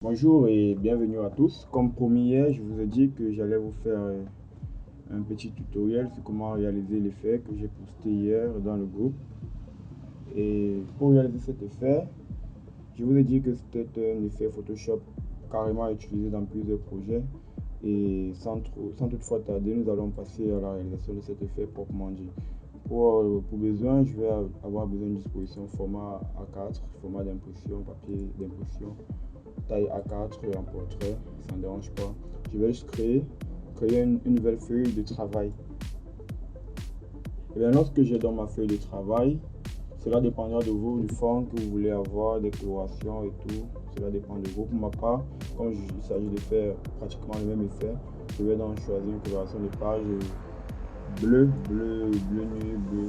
Bonjour et bienvenue à tous. Comme promis hier, je vous ai dit que j'allais vous faire un petit tutoriel sur comment réaliser l'effet que j'ai posté hier dans le groupe. Et pour réaliser cet effet, je vous ai dit que c'était un effet Photoshop carrément utilisé dans plusieurs projets. Et sans toutefois tarder, nous allons passer à la réalisation de cet effet proprement dit. Pour besoin, je vais avoir besoin d'une disposition format A4, format d'impression, papier d'impression, taille A4 en portrait, ça ne dérange pas. Je vais juste créer une nouvelle feuille de travail. Et bien, lorsque j'ai dans ma feuille de travail, cela dépendra de vous, du fond que vous voulez avoir, des colorations et tout. Cela dépend de vous. Pour ma part, comme il s'agit de faire pratiquement le même effet, je vais donc choisir une coloration de page bleu nuit, bleu.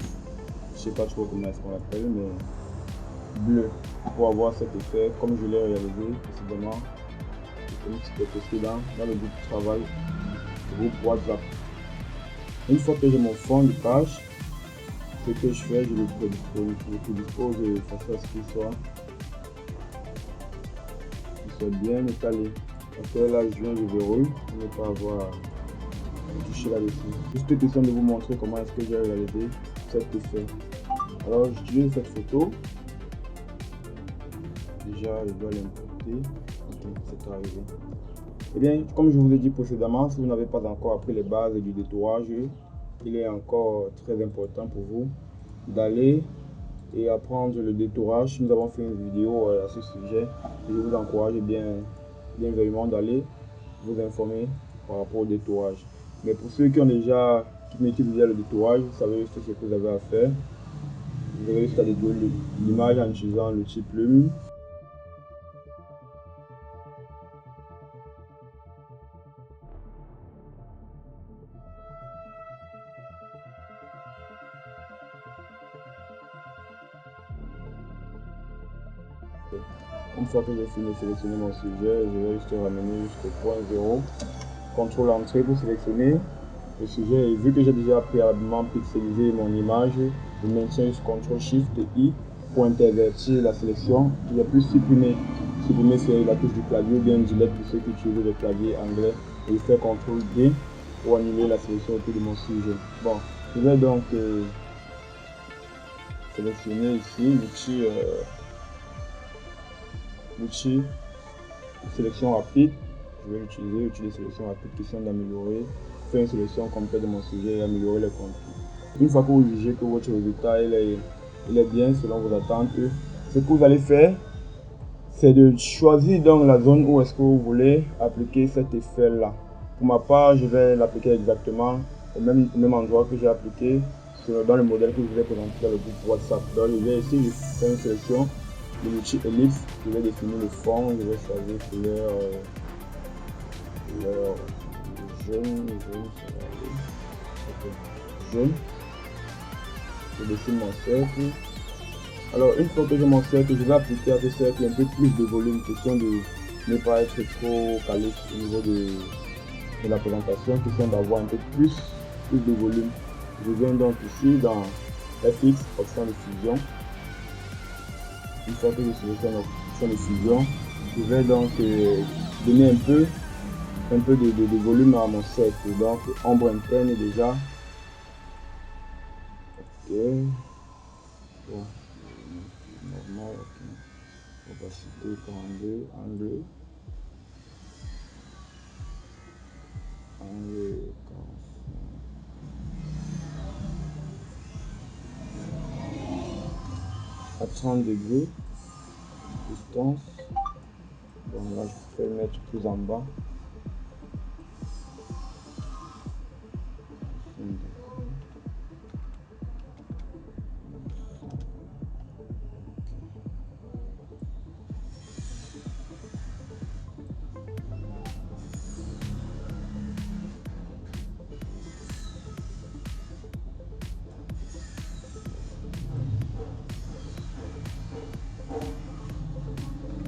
Je sais pas trop comment est-ce qu'on l'appelle, mais bleu. Pour avoir cet effet, comme je l'ai réalisé précédemment, comme c'était posté dans le groupe de travail, le groupe WhatsApp. Une fois que j'ai mon fond de page, ce que je fais, je le prédispose de façon à ce qu'il soit bien étalé. Parce que là, je viens, je verrouille pour ne pas avoir à toucher là-dessus. Juste question de vous montrer comment est-ce que j'ai réalisé cet effet. Alors, j'utilise cette photo. Déjà, je dois l'importer. Ok, c'est arrivé. Eh bien, comme je vous ai dit précédemment, si vous n'avez pas encore appris les bases du détourage, il est encore très important pour vous d'aller et apprendre le détourage. Nous avons fait une vidéo à ce sujet. Je vous encourage bienveillement d'aller vous informer par rapport au détourage. Mais pour ceux qui maîtrisent déjà le détourage, vous savez ce que vous avez à faire. Vous avez juste à détourer l'image en utilisant l'outil plume. Une fois que j'ai fini de sélectionner mon sujet, je vais juste ramener jusqu'au point 0. Contrôle entrée pour sélectionner le sujet. Et vu que j'ai déjà préalablement pixelisé mon image, je maintiens juste CTRL SHIFT I pour intervertir la sélection. Il y a plus supprimer. Supprimer, c'est la touche du clavier ou bien delete pour ceux qui utilisent le clavier anglais. Et faire CTRL D pour annuler la sélection autour de mon sujet. Bon, je vais donc sélectionner ici l'outil sélection rapide. Je vais utiliser sélection rapide, question d'améliorer, faire une sélection complète de mon sujet et améliorer les contours. Une fois que vous jugez que votre résultat il est bien selon vos attentes, ce que vous allez faire, c'est de choisir donc la zone où est-ce que vous voulez appliquer cet effet là. Pour ma part, je vais l'appliquer exactement au même endroit que j'ai appliqué dans le modèle que je vous ai présenté dans le groupe WhatsApp. Donc je vais ici, je fais une sélection de l'outil ellipse, je vais définir le fond, je vais choisir couleur jaune, je dessine mon cercle. Alors une fois que j'ai mon cercle, je vais appliquer à ce cercle un peu plus de volume, question de ne pas être trop calé au niveau de la présentation, question d'avoir un peu plus de volume. Je viens donc ici dans FX, option de fusion. Une fois que je sélectionne l'option de fusion, je vais donc donner un peu de volume à mon cercle. Donc ombre interne déjà. Ok. Bon. Normal. Ok. Opacité 42. Angle 45. À 30 degrés. Distance. Donc là je vais le mettre plus en bas.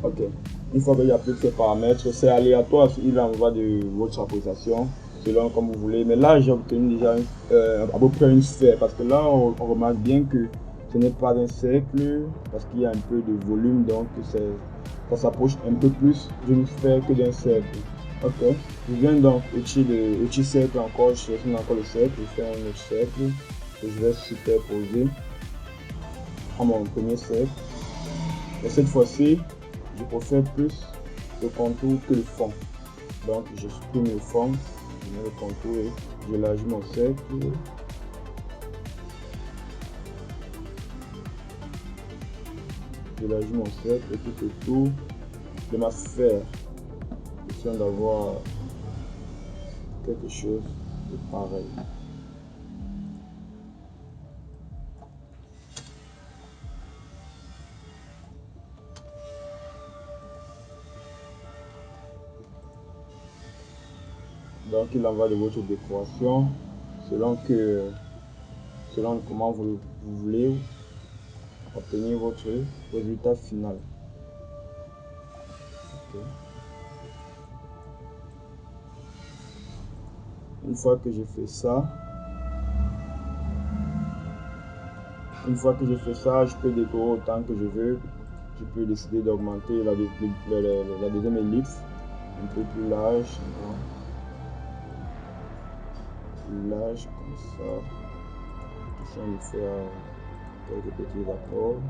Ok, une fois que j'ai appliqué ces paramètres, c'est aléatoire, il en va de votre appréciation, selon comme vous voulez. Mais là, j'ai obtenu déjà à peu près une sphère, parce que là, on remarque bien que ce n'est pas un cercle, parce qu'il y a un peu de volume, donc ça s'approche un peu plus d'une sphère que d'un cercle. Ok, je viens donc au-dessus cercle encore, je sélectionne encore le cercle, je fais un autre cercle que je vais superposer à mon premier cercle. Et cette fois-ci, je préfère plus le contour que le fond. Donc je supprime le fond, je mets le contour et j'élargis mon cercle. J'élargis mon cercle et tout autour de ma sphère, question d'avoir quelque chose de pareil. Donc il en va de votre décoration selon comment vous voulez obtenir votre résultat final. Okay. Une fois que j'ai fait ça, je peux décorer autant que je veux. Je peux décider d'augmenter la deuxième ellipse un peu plus large, comme ça. Question de faire quelques petits apports.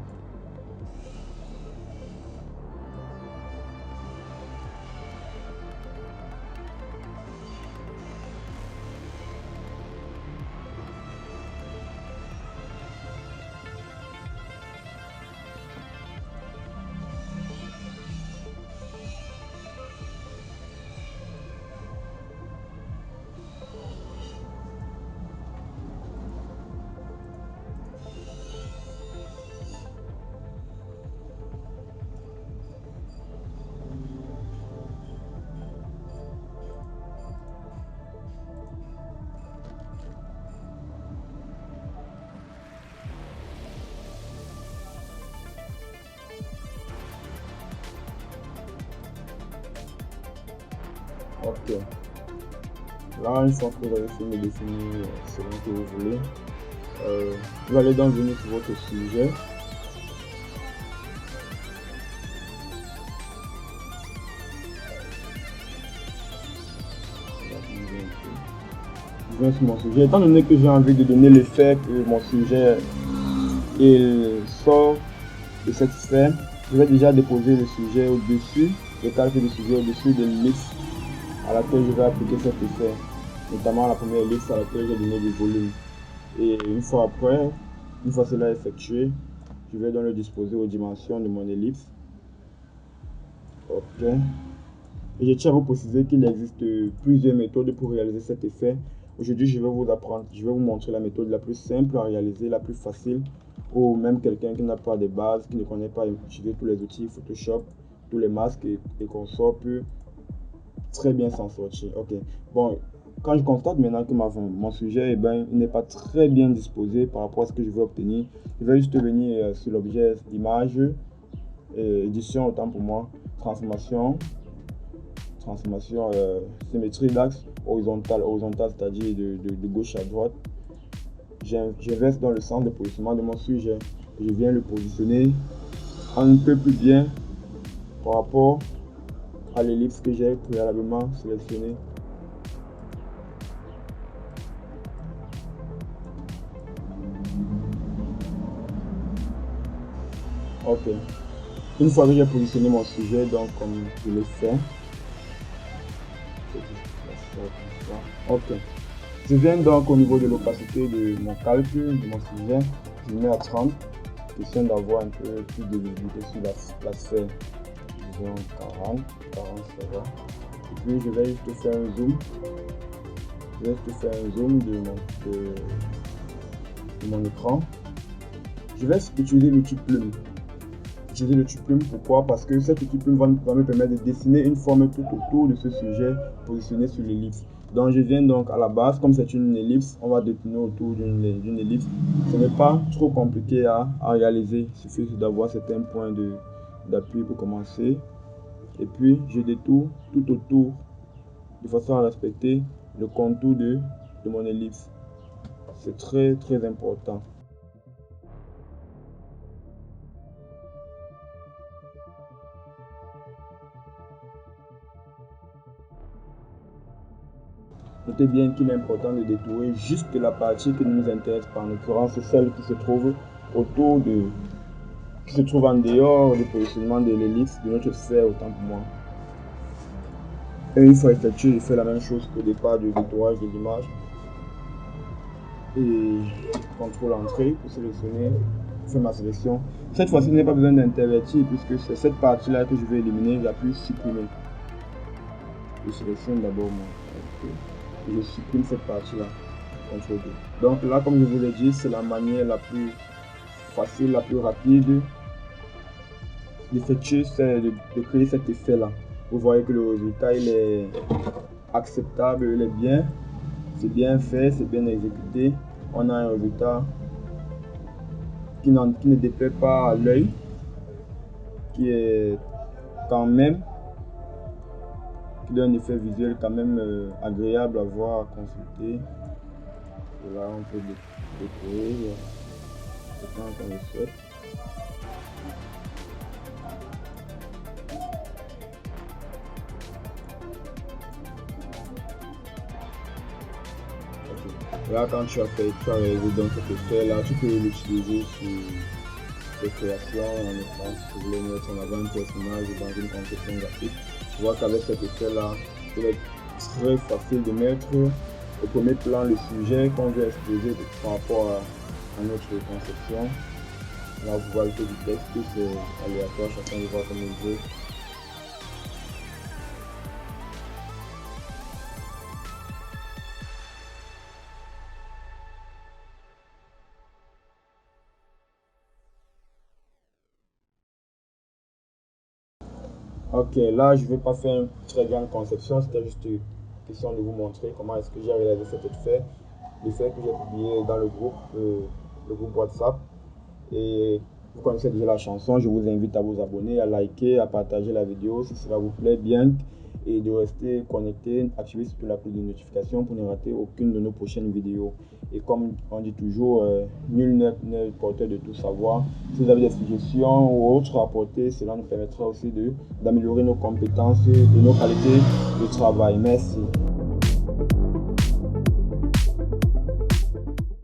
Ok. Là, une fois que vous avez fini de définir ce que vous voulez, vous allez donc venir sur votre sujet. Je viens sur mon sujet. Étant donné que j'ai envie de donner l'effet que mon sujet il sort de cette sphère, je vais déjà déposer le sujet au-dessus, le calque du sujet au-dessus de l'ellipse à laquelle je vais appliquer cet effet, notamment la première ellipse à laquelle j'ai donné du volume. Et une fois cela effectué, je vais donc le disposer aux dimensions de mon ellipse. Ok. Et je tiens à vous préciser qu'il existe plusieurs méthodes pour réaliser cet effet. Aujourd'hui, je vais vous montrer la méthode la plus simple à réaliser, la plus facile, ou même quelqu'un qui n'a pas de base, qui ne connaît pas utiliser tous les outils Photoshop, tous les masques et consorts peut très bien s'en sortir. Ok. Bon, quand je constate maintenant que mon sujet il n'est pas très bien disposé par rapport à ce que je veux obtenir, je vais juste venir sur l'objet image, édition autant pour moi, transformation, symétrie d'axe, horizontale, c'est-à-dire de gauche à droite. J'inverse dans le sens de positionnement de mon sujet. Je viens le positionner un peu plus bien par rapport à l'ellipse que j'ai préalablement sélectionnée. Ok. Une fois que j'ai positionné mon sujet, donc comme je l'ai fait, ok. Je viens donc au niveau de l'opacité de mon calcul, de mon sujet, je mets à 30, question d'avoir un peu plus de visibilité sur la sphère. Disons 40 ça va. Et puis je vais juste faire un zoom. De mon écran. Je vais utiliser l'outil plume. Pourquoi? Parce que cet outil plume va me permettre de dessiner une forme tout autour de ce sujet positionné sur l'ellipse. Donc je viens donc à la base, comme c'est une ellipse, on va détourner autour d'une ellipse. Ce n'est pas trop compliqué à réaliser, il suffit d'avoir certains points d'appui pour commencer. Et puis je détourne tout autour de façon à respecter le contour de mon ellipse. C'est très très important. Notez bien qu'il est important de détourer juste la partie qui nous intéresse, en l'occurrence celle qui se trouve qui se trouve en dehors du positionnement de l'ellipse de notre sphère, autant pour moi. Et une fois effectué, je fais la même chose qu'au départ du détourage de l'image. Et contrôle entrée pour sélectionner, faire ma sélection. Cette fois-ci, je n'ai pas besoin d'intervertir puisque c'est cette partie-là que je vais éliminer. J'appuie supprimer. Je sélectionne d'abord moi. Et je supprime cette partie-là. CTRL D. Donc là, comme je vous l'ai dit, c'est la manière la plus facile, la plus rapide d'effectuer, de créer cet effet-là. Vous voyez que le résultat, il est acceptable, il est bien. C'est bien fait, c'est bien exécuté. On a un résultat qui ne déplaît pas à l'œil, qui est quand même, qui donne un effet visuel quand même agréable à voir, à consulter. Et là, on peut décorer autant qu'on le souhaite. Là, quand tu as réalisé donc cet effet là, tu peux l'utiliser sur des créations, en l'occurrence, si vous voulez mettre en avant un personnage dans une conception graphique. Tu vois qu'avec cet effet là, il est très facile de mettre au premier plan le sujet qu'on veut exposer par rapport à notre conception. Là, vous voyez que du texte, c'est aléatoire, chacun le voit comme il veut. Ok, là je ne vais pas faire une très grande conception, c'était juste une question de vous montrer comment est-ce que j'ai réalisé cet effet, l'effet que j'ai publié dans le groupe WhatsApp. Et vous connaissez déjà la chanson, je vous invite à vous abonner, à liker, à partager la vidéo si cela vous plaît bien et de rester connecté, activer sur la cloche de notification pour ne rater aucune de nos prochaines vidéos. Et comme on dit toujours, nul n'est porteur de tout savoir. Si vous avez des suggestions ou autres à apporter, cela nous permettra aussi d'améliorer nos compétences et nos qualités de travail. Merci.